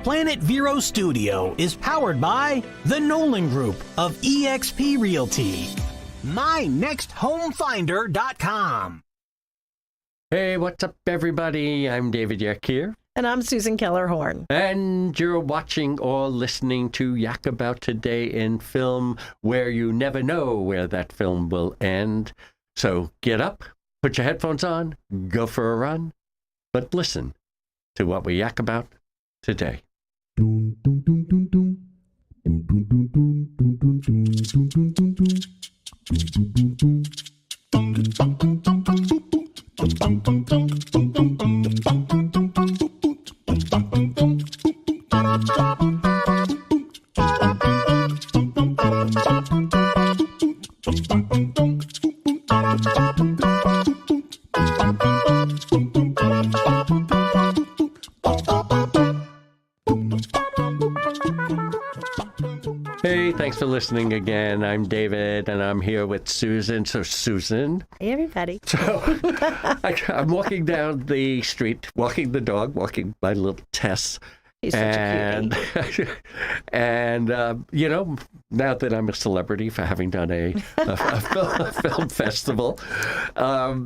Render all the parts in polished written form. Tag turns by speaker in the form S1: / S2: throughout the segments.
S1: Planet Vero Studio is powered by the Nolan Group of eXp Realty. MyNextHomeFinder.com.
S2: Hey, what's up, everybody? I'm David Yak here.
S3: And I'm Susan Keller-Horn.
S2: And you're watching or listening to Yak About Today in Film, where you never know where that film will end. So get up, put your headphones on, go for a run, but listen to what we yak about today. Hey, thanks for listening again. I'm David, and I'm here with Susan. So, Susan.
S3: Hey, everybody.
S2: So, I'm walking down the street, walking the dog, walking my little Tess.
S3: He's such a cutie.
S2: And you know, now that I'm a celebrity for having done a film festival,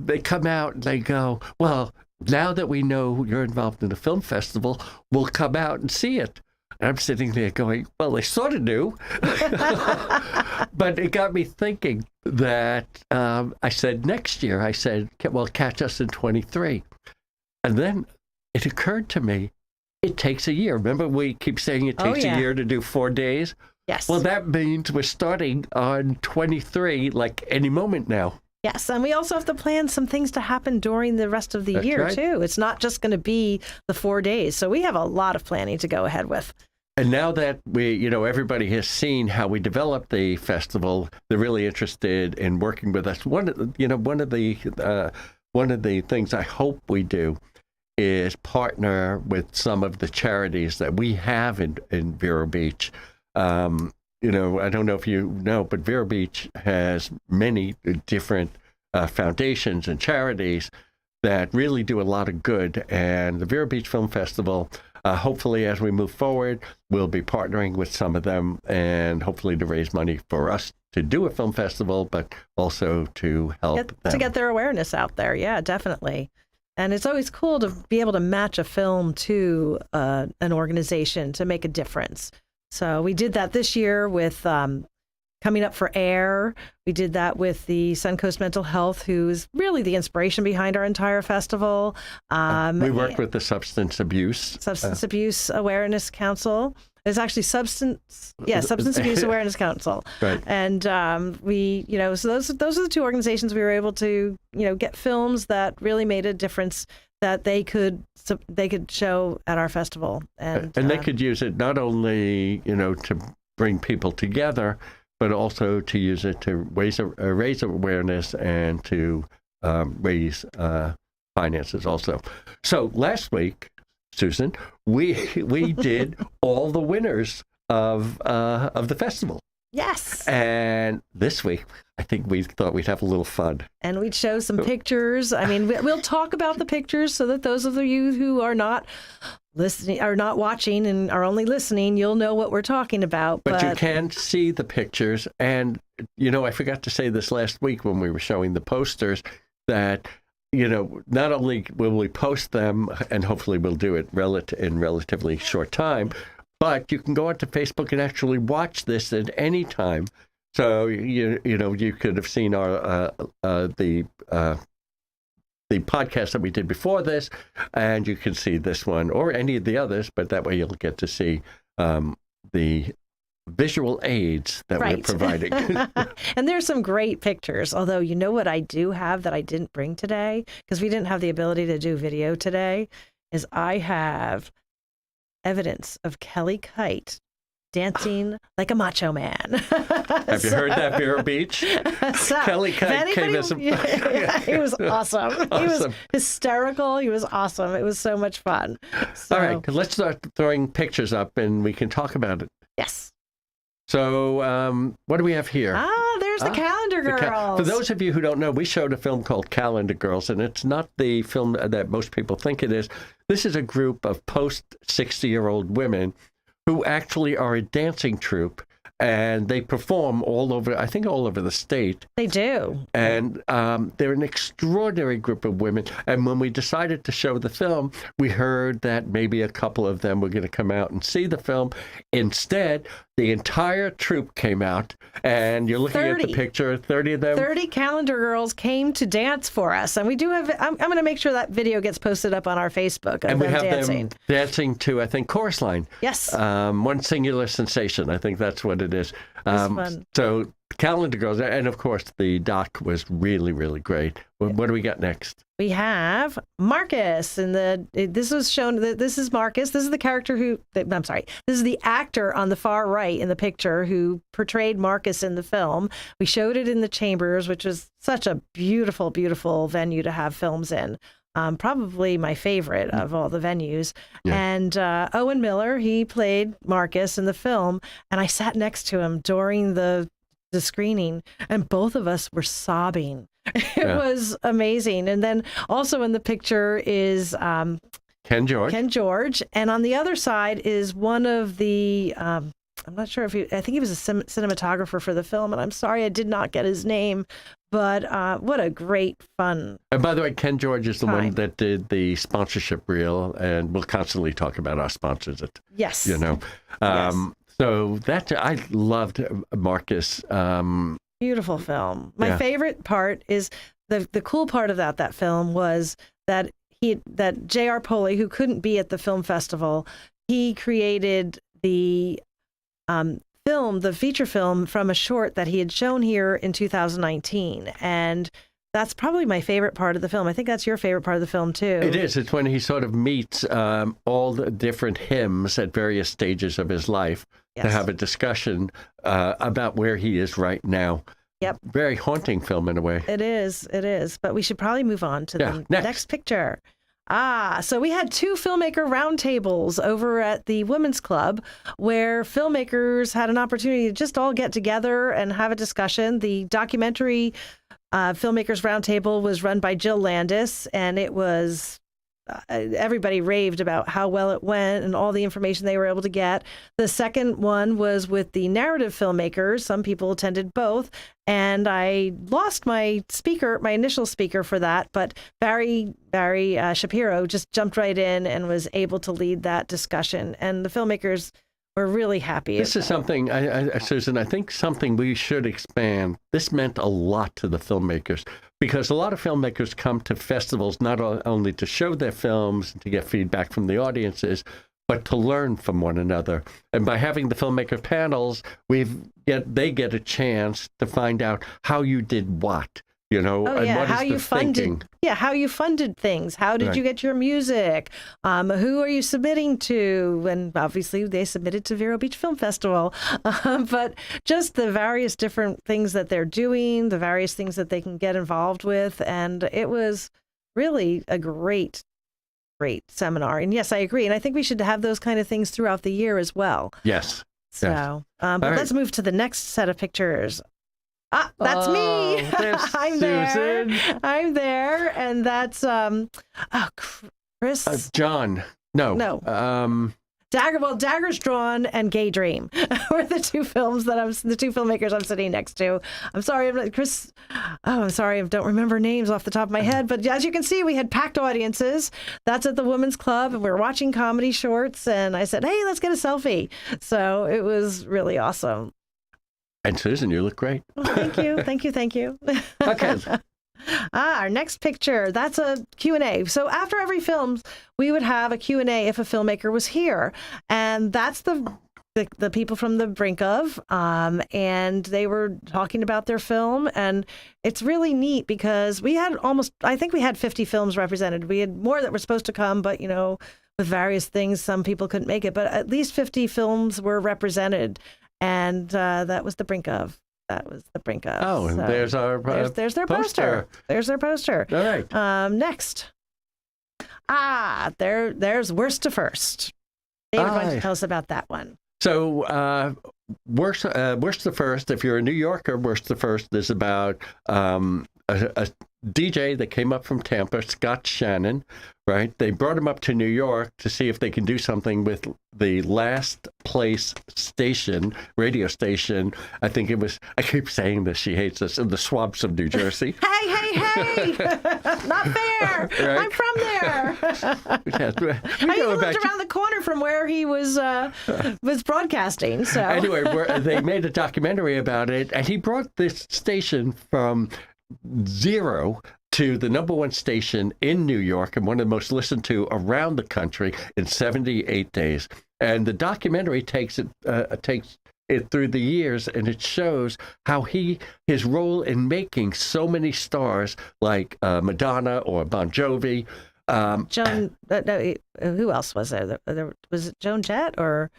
S2: they come out and they go, well, now that we know you're involved in a film festival, we'll come out and see it. And I'm sitting there going, well, they sort of knew. But it got me thinking that I said next year, I said, well, catch us in 23. And then it occurred to me, it takes a year. Remember, we keep saying it takes a year to do 4 days?
S3: Yes.
S2: Well, that means we're starting on 23, like any moment now.
S3: Yes, and we also have to plan some things to happen during the rest of the year,
S2: right.
S3: too. It's not just going to be the 4 days. So we have a lot of planning to go ahead with.
S2: And now that everybody has seen how we developed the festival, they're really interested in working with us. One of the things I hope we do is partner with some of the charities that we have in Vero Beach. I don't know if you know, but Vero Beach has many different foundations and charities that really do a lot of good. And the Vero Beach Film Festival, hopefully as we move forward, we'll be partnering with some of them and hopefully to raise money for us to do a film festival, but also to help them.
S3: To get their awareness out there. Yeah, definitely. And it's always cool to be able to match a film to an organization to make a difference. So we did that this year with Coming Up for Air. We did that with the Suncoast Mental Health, who's really the inspiration behind our entire festival.
S2: We worked with the Substance Abuse
S3: Awareness Council. It's actually Substance Abuse Awareness Council. Right. And so those are the two organizations we were able to, get films that really made a difference that they could show at our festival. And
S2: they could use it not only, to bring people together, but also to use it to raise awareness and to raise finances also. So last week, Susan, we did all the winners of the festival.
S3: Yes.
S2: And this week, I think we thought we'd have a little fun.
S3: And we'd show some pictures. I mean, we'll talk about the pictures so that those of you who are not listening, are not watching and are only listening, you'll know what we're talking about.
S2: But you can see the pictures. And, I forgot to say this last week when we were showing the posters that, not only will we post them, and hopefully we'll do it in relatively short time, but you can go onto Facebook and actually watch this at any time. So you could have seen our the podcast that we did before this, and you can see this one or any of the others. But that way you'll get to see the visual aids that we're providing.
S3: And there's some great pictures. Although, what I do have that I didn't bring today because we didn't have the ability to do video today is I have evidence of Kelly Kite dancing like a macho man.
S2: Have you heard that, Vero Beach? Kelly Kite came as
S3: he was awesome. He was hysterical. He was awesome. It was so much fun. So,
S2: all right, let's start throwing pictures up and we can talk about it.
S3: Yes.
S2: So what do we have here?
S3: There's the calendar. Calendar Girls.
S2: For those of you who don't know, we showed a film called Calendar Girls, and it's not the film that most people think it is. This is a group of post-60-year-old women who actually are a dancing troupe, and they perform all over, I think all over the state.
S3: They do.
S2: And they're an extraordinary group of women. And when we decided to show the film, we heard that maybe a couple of them were going to come out and see the film. Instead, the entire troupe came out, and you're looking at the picture, 30 of them.
S3: 30 Calendar Girls came to dance for us. And we do have, I'm going to make sure that video gets posted up on our Facebook of
S2: and we
S3: them
S2: have
S3: dancing.
S2: them dancing to, I think, Chorus Line.
S3: Yes.
S2: One Singular Sensation. I think that's what it is.
S3: Fun.
S2: So Calendar Girls, and of course the doc was really, really great. What do we got next?
S3: We have Marcus, and this was shown. This is Marcus. This is the character this is the actor on the far right in the picture who portrayed Marcus in the film. We showed it in the Chambers, which was such a beautiful, beautiful venue to have films in. Probably my favorite of all the venues. Yeah. And Owen Miller, he played Marcus in the film, and I sat next to him during the screening, and both of us were sobbing. It was amazing. And then also in the picture is
S2: Ken
S3: George. And on the other side is one of the, I'm not sure if I think he was a cinematographer for the film. And I'm sorry I did not get his name. But what a great fun.
S2: And by the way, Ken George is the one that did the sponsorship reel. And we'll constantly talk about our sponsors.
S3: Yes.
S2: Yes. So I loved Marcus.
S3: Beautiful film. My favorite part is the cool part about that film was that J.R. Poley, who couldn't be at the film festival, he created the film, the feature film from a short that he had shown here in 2019. And that's probably my favorite part of the film. I think that's your favorite part of the film, too.
S2: It is. It's when he sort of meets all the different hymns at various stages of his life to have a discussion about where he is right now.
S3: Yep.
S2: Very haunting film in a way.
S3: It is. It is. But we should probably move on to the next picture. So we had 2 filmmaker roundtables over at the Women's Club where filmmakers had an opportunity to just all get together and have a discussion. The documentary Filmmakers Roundtable was run by Jill Landis, and it was everybody raved about how well it went and all the information they were able to get. The second one was with the narrative filmmakers. Some people attended both, and I lost my initial speaker for that, but Barry Shapiro just jumped right in and was able to lead that discussion, and the filmmakers were really happy.
S2: This is something, Susan, I think something we should expand. This meant a lot to the filmmakers because a lot of filmmakers come to festivals not only to show their films and to get feedback from the audiences, but to learn from one another. And by having the filmmaker panels, they get a chance to find out how you did what. And what is the thinking?
S3: How you funded things. How did you get your music? Who are you submitting to? And obviously they submitted to Vero Beach Film Festival. But just the various different things that they're doing, the various things that they can get involved with. And it was really a great seminar. And yes, I agree. And I think we should have those kind of things throughout the year as well.
S2: Yes.
S3: So, but let's move to the next set of pictures. That's me. I'm
S2: Susan.
S3: there. I'm there, and that's Chris.
S2: John. No.
S3: Daggers Drawn and Gay Dream were the 2 films the 2 filmmakers I'm sitting next to. I'm sorry, Chris. I'm sorry, I don't remember names off the top of my head. But as you can see, we had packed audiences. That's at the Women's Club, and we were watching comedy shorts. And I said, "Hey, let's get a selfie." So it was really awesome.
S2: And Susan, you look great.
S3: Oh, thank you.
S2: Okay.
S3: Our next picture, that's a Q&A. So after every film, we would have a Q&A if a filmmaker was here. And that's the people from the Brink of, and they were talking about their film. And it's really neat because we had I think we had 50 films represented. We had more that were supposed to come, but, with various things, some people couldn't make it. But at least 50 films were represented. And that was the Brink of.
S2: Oh, and
S3: so there's their poster. There's their poster.
S2: All right.
S3: Next. There's Worst to First. David, why don't you tell us about that one?
S2: So Worst the First, if you're a New Yorker, Worst the First is about a DJ that came up from Tampa, Scott Shannon, right? They brought him up to New York to see if they can do something with the Last Place station, radio station. I think it was, I keep saying this, she hates us, in the swamps of New Jersey.
S3: Hey! Not fair!
S2: Right?
S3: I'm from there.
S2: Yes,
S3: I even lived around the corner from where he was broadcasting. So
S2: Anyway, they made a documentary about it, and he brought this station from zero to the number 1 station in New York and one of the most listened to around the country in 78 days. And the documentary takes it through the years, and it shows how his role in making so many stars like Madonna or Bon Jovi.
S3: Joan, who else was there? Was it Joan Jett, or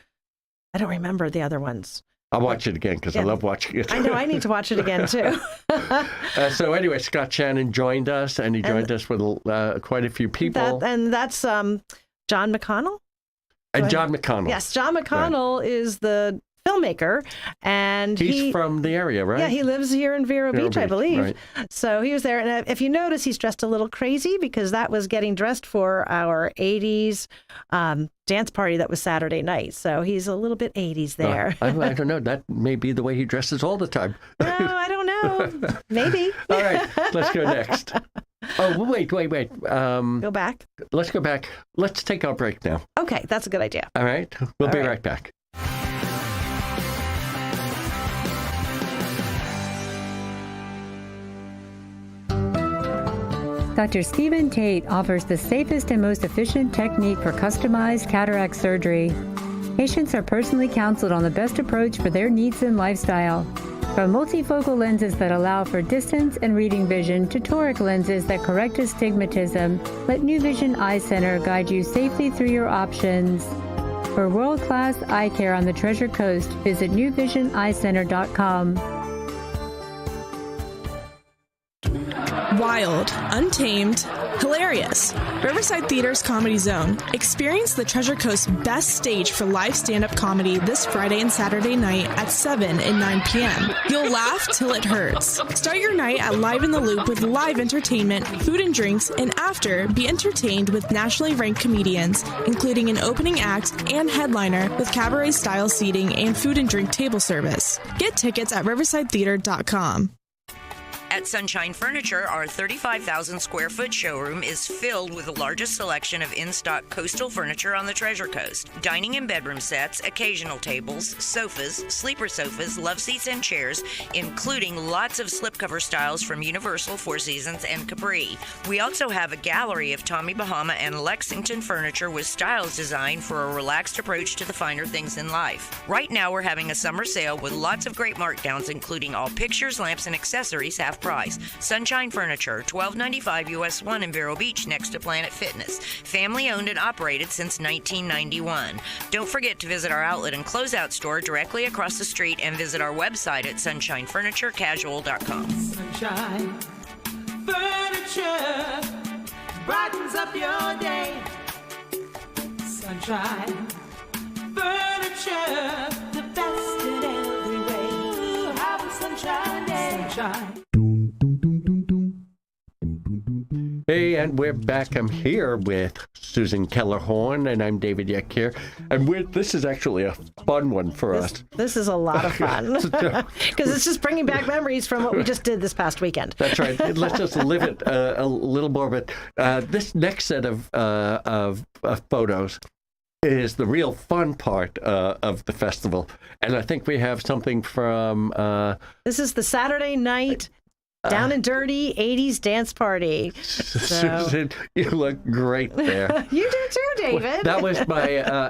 S3: I don't remember the other ones.
S2: I'll watch it again because I love watching it.
S3: I know, I need to watch it again too.
S2: So anyway, Scott Shannon joined us, and he joined us with quite a few people.
S3: That's John McConnell?
S2: And John McConnell.
S3: Yes, John McConnell is the filmmaker, and
S2: he's from the area, right?
S3: Yeah, he lives here in Vero Beach, I believe.
S2: Right.
S3: So he was there, and if you notice, he's dressed a little crazy because that was getting dressed for our 80s dance party that was Saturday night. So he's a little bit 80s there.
S2: I don't know. That may be the way he dresses all the time.
S3: No, I don't know. Maybe.
S2: All right, let's go next. Oh, wait.
S3: Go back.
S2: Let's go back. Let's take our break now.
S3: Okay, that's a good idea.
S2: All right, we'll be right back.
S4: Dr. Stephen Tate offers the safest and most efficient technique for customized cataract surgery. Patients are personally counseled on the best approach for their needs and lifestyle. From multifocal lenses that allow for distance and reading vision to toric lenses that correct astigmatism, let New Vision Eye Center guide you safely through your options. For world-class eye care on the Treasure Coast, visit newvisioneyecenter.com.
S5: Wild, untamed, hilarious. Riverside Theater's Comedy Zone. Experience the Treasure Coast's best stage for live stand-up comedy this Friday and Saturday night at 7 and 9 p.m. You'll laugh till it hurts. Start your night at Live in the Loop with live entertainment, food and drinks, and after, be entertained with nationally ranked comedians, including an opening act and headliner with cabaret-style seating and food and drink table service. Get tickets at riversidetheater.com.
S6: At Sunshine Furniture, our 35,000 square foot showroom is filled with the largest selection of in-stock coastal furniture on the Treasure Coast. Dining and bedroom sets, occasional tables, sofas, sleeper sofas, love seats, and chairs, including lots of slipcover styles from Universal, Four Seasons, and Capri. We also have a gallery of Tommy Bahama and Lexington furniture with styles designed for a relaxed approach to the finer things in life. Right now, we're having a summer sale with lots of great markdowns, including all pictures, lamps, and accessories half price. Sunshine Furniture, $12.95 US 1 in Vero Beach next to Planet Fitness. Family owned and operated since 1991. Don't forget to visit our outlet and closeout store directly across the street and visit our website at sunshinefurniturecasual.com.
S7: Sunshine Furniture brightens up your day. Sunshine Furniture, the best in every way. Ooh, have a sunshine day. Sunshine.
S2: Hey, and we're back. I'm here with Susan Keller-Horn, and I'm David Yeck here. And this is actually a fun one for us.
S3: This is a lot of fun because it's just bringing back memories from what we just did this past weekend.
S2: That's right. Let's just live it a little more. But this next set of photos is the real fun part of the festival. And I think we have something from...
S3: this is the Saturday night down and dirty 80s dance party.
S2: Susan, you look great there.
S3: You do too, David.
S2: That was my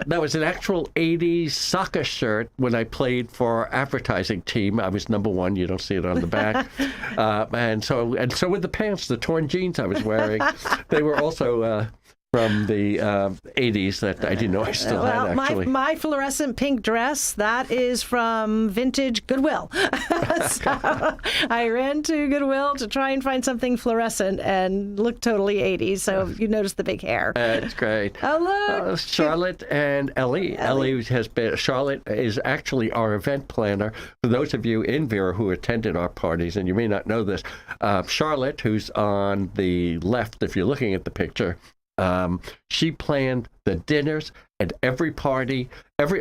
S2: that was an actual 80s soccer shirt when I played for our advertising team. I was number one. You don't see it on the back. And so with the pants, the torn jeans I was wearing, they were also from the 80s that I didn't know I still had, actually.
S3: My fluorescent pink dress, that is from vintage Goodwill. So I ran to Goodwill to try and find something fluorescent and looked totally 80s. So you noticed the big hair.
S2: That's great.
S3: Oh, look.
S2: Charlotte and Ellie. Ellie has been, Charlotte is actually our event planner. For those of you in Vera who attended our parties, and you may not know this, Charlotte, who's on the left, if you're looking at the picture, she planned the dinners at every party,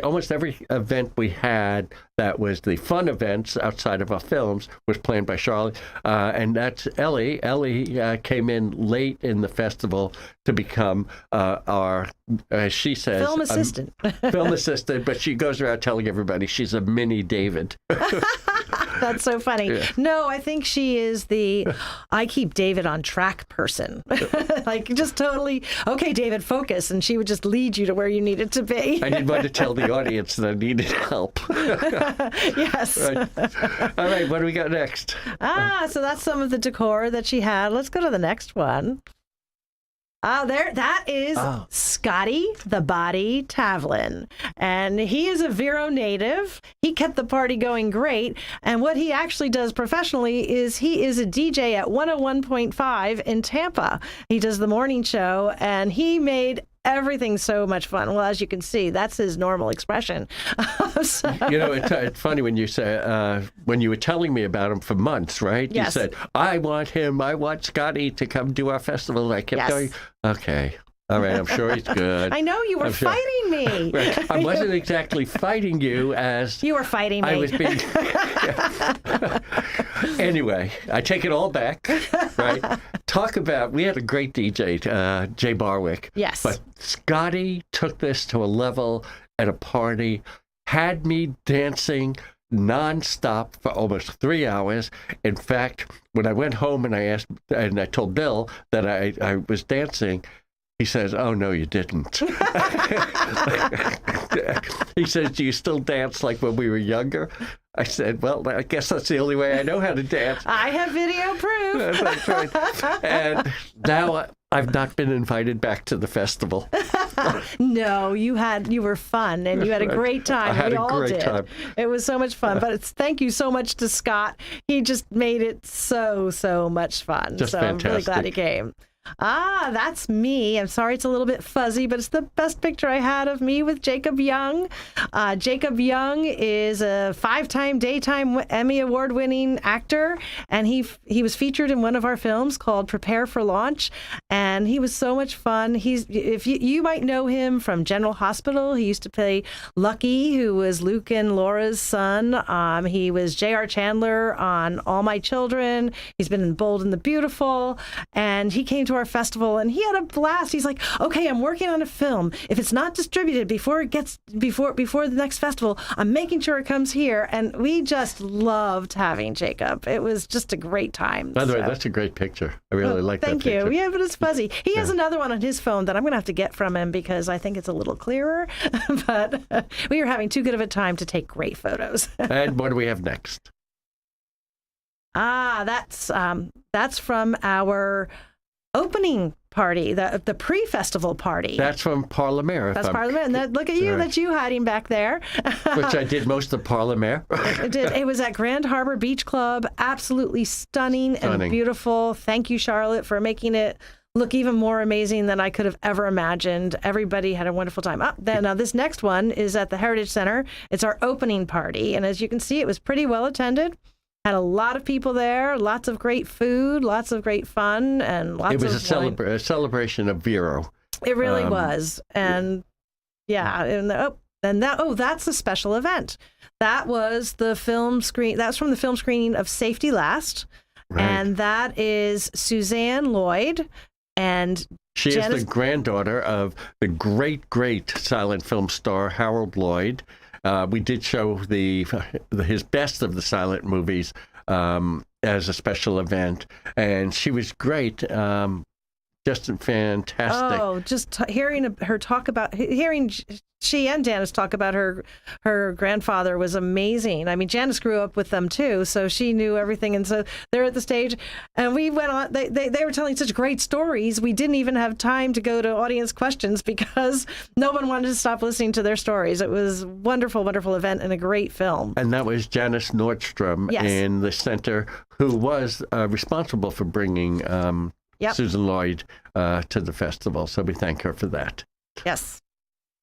S2: almost every event we had that was the fun events outside of our films was planned by Charlotte. And that's Ellie. Ellie came in late in the festival to become our, as she says,
S3: Film assistant.
S2: Film assistant, but she goes around telling everybody she's a mini David.
S3: That's so funny.
S2: Yeah.
S3: No, I think she is the I keep David on track person. Like just totally, okay, David, focus. And she would just lead you to where you needed to be.
S2: I didn't want to tell the audience that I needed help.
S3: Yes.
S2: Right. All right, what do we got next?
S3: So that's some of the decor that she had. Let's go to the next one. That is Scotty the Body Tavlin. And he is a Vero native. He kept the party going great. And what he actually does professionally is he is a DJ at 101.5 in Tampa. He does the morning show, and he made everything so much fun. Well, as you can see, that's his normal expression. So,
S2: you know, it's funny when you say, when you were telling me about him for months, right?
S3: Yes.
S2: You said, I want Scotty to come do our festival. And I kept going, okay. All right, I'm sure he's good.
S3: I know you were fighting me.
S2: Right. I wasn't exactly fighting you as...
S3: You were fighting me.
S2: I was being... Anyway, I take it all back, right? Talk about... We had a great DJ, Jay Barwick.
S3: Yes.
S2: But Scotty took this to a level at a party, had me dancing nonstop for almost 3 hours. In fact, when I went home and I told Bill that I was dancing... He says, oh, no, you didn't. He says, do you still dance like when we were younger? I said, well, I guess that's the only way I know how to dance.
S3: I have video proof.
S2: That's right. And now I've not been invited back to the festival.
S3: No, you were fun, and you had a great time.
S2: I had
S3: we
S2: a
S3: all
S2: great
S3: did.
S2: time.
S3: It was so much fun. But thank you so much to Scott. He just made it so much fun.
S2: Just
S3: so
S2: fantastic.
S3: I'm really glad he came. That's me. I'm sorry it's a little bit fuzzy, but it's the best picture I had of me with Jacob Young. Jacob Young is a 5-time Daytime Emmy Award-winning actor, and he was featured in one of our films called Prepare for Launch, and he was so much fun. You might know him from General Hospital. He used to play Lucky, who was Luke and Laura's son. He was J.R. Chandler on All My Children. He's been in Bold and the Beautiful, and he came to our festival and he had a blast. He's like, okay, I'm working on a film. If it's not distributed before the next festival, I'm making sure it comes here. And we just loved having Jacob. It was just a great time.
S2: By the way, that's a great picture. I really like that picture.
S3: Thank you. Yeah, but it's fuzzy. He has another one on his phone that I'm going to have to get from him because I think it's a little clearer. But we were having too good of a time to take great photos.
S2: And what do we have next?
S3: That's from our opening party, the pre-festival party.
S2: That's from Parliament.
S3: That's Parliament. And look at you,
S2: right.
S3: That's you hiding back there.
S2: Which I did most of Parliament.
S3: It was at Grand Harbor Beach Club. Absolutely stunning and beautiful. Thank you, Charlotte, for making it look even more amazing than I could have ever imagined. Everybody had a wonderful time. Now this next one is at the Heritage Center. It's our opening party. And as you can see, it was pretty well attended. Had a lot of people there, lots of great food, lots of great fun, and lots of
S2: It was a celebration of Vero.
S3: It really was. And that's a special event. That was the film screen. That's from the film screening of Safety Last.
S2: Right.
S3: And that is Suzanne Lloyd. And
S2: she is the granddaughter of the great silent film star Harold Lloyd. We did show his best of the silent movies as a special event, and she was great. just fantastic.
S3: Oh, just hearing her talk about she and Janice talk about her grandfather was amazing. I mean, Janice grew up with them too, so she knew everything. And so they're at the stage, and we went on. They were telling such great stories. We didn't even have time to go to audience questions because no one wanted to stop listening to their stories. It was a wonderful, wonderful event and a great film.
S2: And that was Janice Nordstrom
S3: Yes.
S2: in the center, who was responsible for bringing Susan Lloyd to the festival. So we thank her for that.
S3: Yes.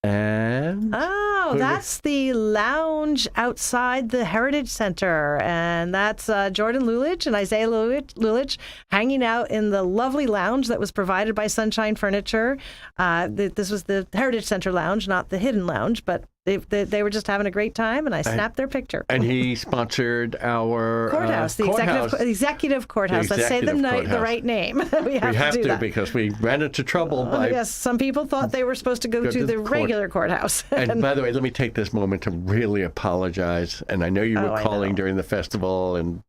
S2: And
S3: Oh, that's the lounge outside the Heritage Center. And that's Jordan Lulich and Isaiah Lulich hanging out in the lovely lounge that was provided by Sunshine Furniture. This was the Heritage Center lounge, not the hidden lounge, but they were just having a great time, and I snapped their picture.
S2: And he sponsored our
S3: courthouse, the executive courthouse. Let's say the right name. we have to
S2: that. Because we ran into trouble by...
S3: Yes, some people thought they were supposed to go to the regular courthouse.
S2: And by the way, let me take this moment to really apologize. And I know you were calling during the festival, and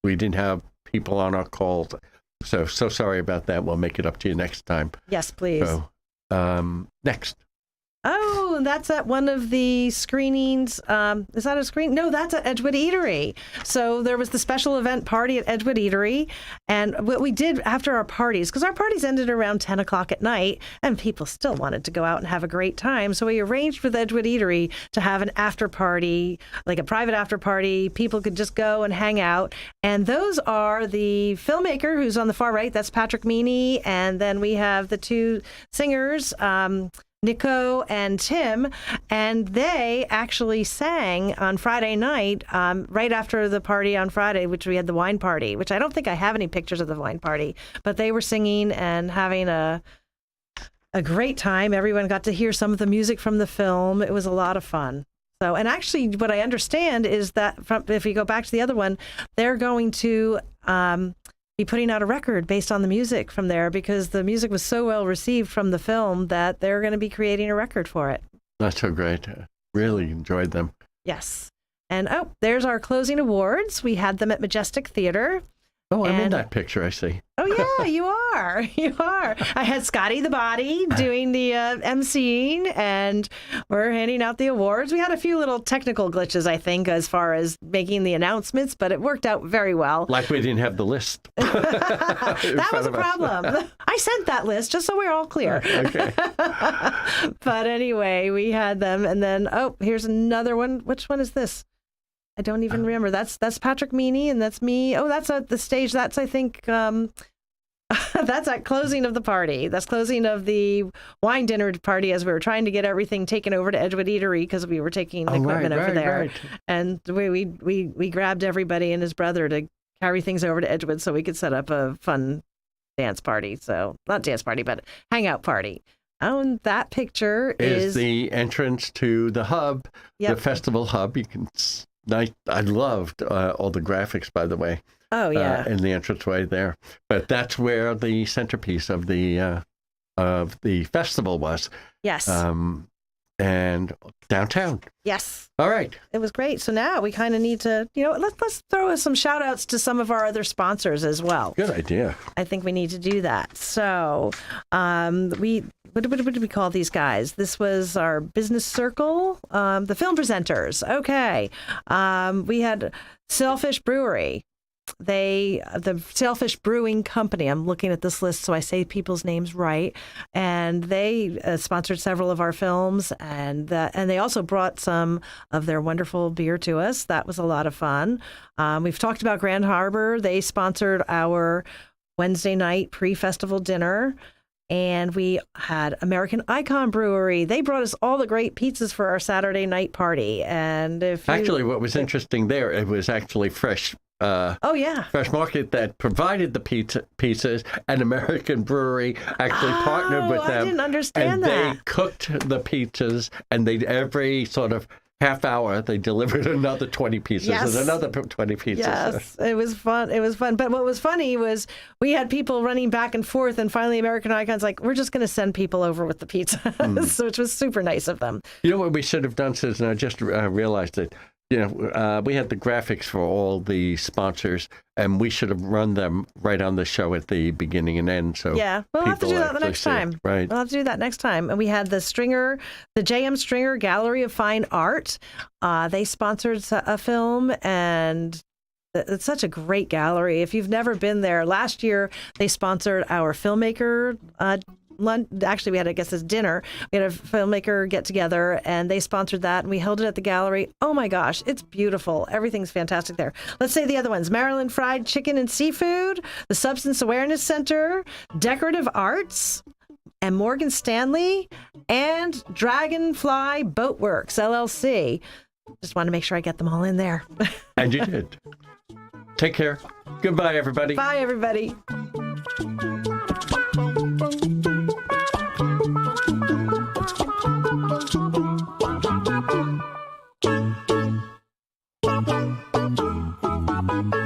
S2: we didn't have people on our calls. So sorry about that. We'll make it up to you next time.
S3: Yes, please.
S2: So, next.
S3: Oh, and that's at one of the screenings. Is that a screen? No, that's at Edgewood Eatery. So there was the special event party at Edgewood Eatery. And what we did after our parties, because our parties ended around 10 o'clock at night, and people still wanted to go out and have a great time. So we arranged with Edgewood Eatery to have an after party, like a private after party. People could just go and hang out. And those are the filmmaker who's on the far right. That's Patrick Meany. And then we have the two singers, Nico and Tim, and they actually sang on Friday night, right after the party on Friday, which we had the wine party, which I don't think I have any pictures of the wine party, but they were singing and having a great time. Everyone got to hear some of the music from the film. It was a lot of fun. So, and actually what I understand is that if you go back to the other one, they're going to be putting out a record based on the music from there, because the music was so well received from the film that they're going to be creating a record for it.
S2: That's so great. Really enjoyed them.
S3: Yes. And there's our closing awards. We had them at Majestic Theater.
S2: Oh, I'm in that picture, I see.
S3: Oh, yeah, you are. You are. I had Scotty the Body doing the emceeing, and we're handing out the awards. We had a few little technical glitches, I think, as far as making the announcements, but it worked out very well.
S2: Like we didn't have the list.
S3: That was a problem. I sent that list just so we're all clear.
S2: Okay.
S3: But anyway, we had them. And then, here's another one. Which one is this? I don't even remember. That's Patrick Meany, and that's me. Oh, that's at the stage. That's, I think, that's at closing of the party. That's closing of the wine dinner party, as we were trying to get everything taken over to Edgewood Eatery, because we were taking the equipment over there. Right. And we grabbed everybody and his brother to carry things over to Edgewood so we could set up a fun dance party. So not dance party, but hangout party. And that picture is
S2: the entrance to the hub, the festival hub. You can... I loved all the graphics, by the way.
S3: Oh, yeah.
S2: In the entranceway there. But that's where the centerpiece of the festival was.
S3: Yes.
S2: And downtown.
S3: Yes.
S2: All right.
S3: It was great. So now we kind of need to, let's throw some shout outs to some of our other sponsors as well.
S2: Good idea.
S3: I think we need to do that. So what did we call these guys? This was our business circle, the film presenters. Okay. We had Sailfish Brewery. The Sailfish Brewing Company. I'm looking at this list so I say people's names right. And they sponsored several of our films, and they also brought some of their wonderful beer to us. That was a lot of fun. We've talked about Grand Harbor. They sponsored our Wednesday night pre-festival dinner. And we had American Icon Brewery. They brought us all the great pizzas for our Saturday night party. And
S2: actually, what was interesting there, it was actually Fresh Market that provided the pizzas, and American Brewery actually partnered with them.
S3: I didn't understand
S2: that. And they cooked the pizzas, and every sort of half hour they delivered another 20 pieces and another 20 pizzas.
S3: Yes, it was fun. It was fun. But what was funny was we had people running back and forth, and finally American Icon's like, we're just going to send people over with the pizza, which was super nice of them.
S2: You know what we should have done, Susan? I just realized it. we had the graphics for all the sponsors, and we should have run them right on the show at the beginning and end. So
S3: yeah, we'll have to do
S2: people
S3: that the
S2: actually
S3: next
S2: see it.
S3: time.
S2: Right.
S3: We'll have to do that next time. And we had the JM Stringer Gallery of Fine Art. They sponsored a film, and it's such a great gallery. If you've never been there, last year they sponsored our filmmaker lunch. Actually, we had, I guess, this dinner. We had a filmmaker get together, and they sponsored that, and we held it at the gallery. Oh my gosh, it's beautiful. Everything's fantastic there. Let's say the other ones: Maryland Fried Chicken and Seafood, the Substance Awareness Center, Decorative Arts, and Morgan Stanley, and Dragonfly Boatworks LLC. Just want to make sure I get them all in there.
S2: And you did. Take care. Goodbye, everybody.
S3: Bye, everybody.
S7: Thank you.